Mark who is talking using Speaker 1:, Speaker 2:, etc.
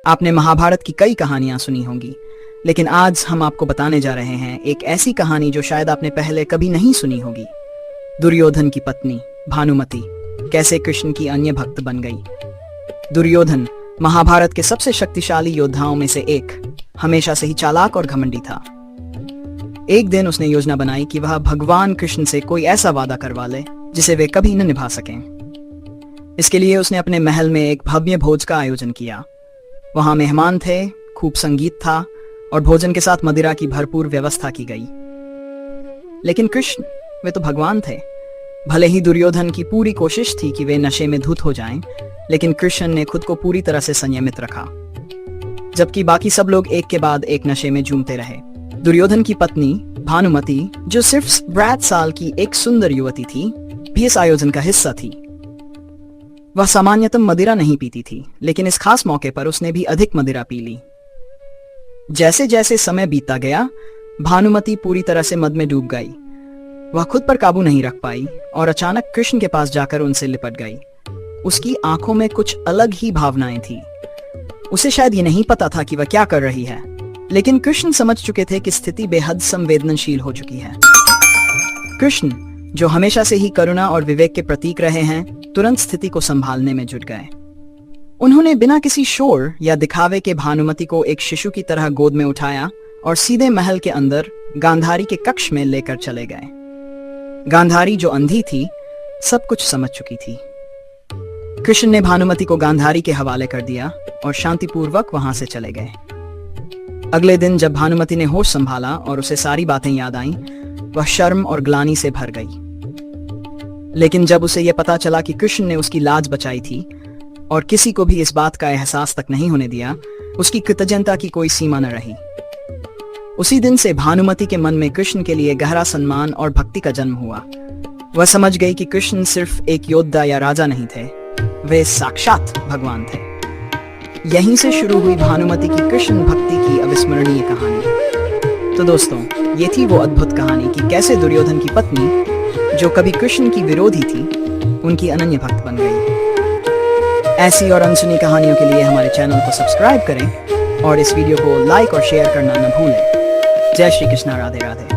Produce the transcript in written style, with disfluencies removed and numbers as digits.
Speaker 1: आपने महाभारत की कई कहानियां सुनी होंगी, लेकिन आज हम आपको बताने जा रहे हैं एक ऐसी कहानी जो शायद आपने पहले कभी नहीं सुनी होगी। दुर्योधन की पत्नी भानुमति कैसे कृष्ण की अन्य भक्त बन गई। दुर्योधन महाभारत के सबसे शक्तिशाली योद्धाओं में से एक, हमेशा से ही चालाक और घमंडी था। एक दिन उसने योजना बनाई कि वह भगवान कृष्ण से कोई ऐसा वादा करवा ले जिसे वे कभी न निभा सकें। इसके लिए उसने अपने महल में एक भव्य भोज का आयोजन किया। वहां मेहमान थे, खूब संगीत था और भोजन के साथ मदिरा की भरपूर व्यवस्था की गई। लेकिन कृष्ण, वे तो भगवान थे। भले ही दुर्योधन की पूरी कोशिश थी कि वे नशे में धुत हो जाएं, लेकिन कृष्ण ने खुद को पूरी तरह से संयमित रखा, जबकि बाकी सब लोग एक के बाद एक नशे में झूमते रहे। दुर्योधन की पत्नी भानुमति, जो सिर्फ 12 साल की एक सुंदर युवती थी, भी इस आयोजन का हिस्सा थी। वह सामान्यतम मदिरा नहीं पीती थी, लेकिन इस खास मौके पर उसने भी अधिक मदिरा पी ली। जैसे जैसे समय बीतता गया, भानुमति पूरी तरह से मद में डूब गई। वह खुद पर काबू नहीं रख पाई और अचानक कृष्ण के पास जाकर उनसे लिपट गई। उसकी आंखों में कुछ अलग ही भावनाएं थी। उसे शायद ये नहीं पता था कि वह क्या कर रही है, लेकिन कृष्ण समझ चुके थे कि स्थिति बेहद संवेदनशील हो चुकी है। कृष्ण, जो हमेशा से ही करुणा और विवेक के प्रतीक रहे हैं, तुरंत स्थिति को संभालने में जुट गए। उन्होंने बिना किसी शोर या दिखावे के भानुमति को एक शिशु की तरह गोद में उठाया और सीधे महल के अंदर गांधारी के कक्ष में लेकर चले गए। गांधारी, जो अंधी थी, सब कुछ समझ चुकी थी। कृष्ण ने भानुमति को गांधारी के हवाले कर दिया और शांतिपूर्वक वहां से चले गए। अगले दिन जब भानुमति ने होश संभाला और उसे सारी बातें याद आईं, वह शर्म और ग्लानि से भर गई। लेकिन जब उसे यह पता चला कि कृष्ण ने उसकी लाज बचाई थी और किसी को भी इस बात का एहसास तक नहीं होने दिया, उसकी कृतज्ञता की कोई सीमा न रही। उसी दिन से भानुमति के मन में कृष्ण के लिए गहरा सम्मान और भक्ति का जन्म हुआ। वह समझ गई कि कृष्ण सिर्फ एक योद्धा या राजा नहीं थे, वे साक्षात भगवान थे। यहीं से शुरू हुई भानुमति की कृष्ण भक्ति की अविस्मरणीय कहानी। तो दोस्तों, ये थी वो अद्भुत कहानी कि कैसे दुर्योधन की पत्नी, जो कभी कृष्ण की विरोधी थी, उनकी अनन्य भक्त बन गई। ऐसी और अनसुनी कहानियों के लिए हमारे चैनल को सब्सक्राइब करें और इस वीडियो को लाइक और शेयर करना न भूलें। जय श्री कृष्णा, राधे राधे।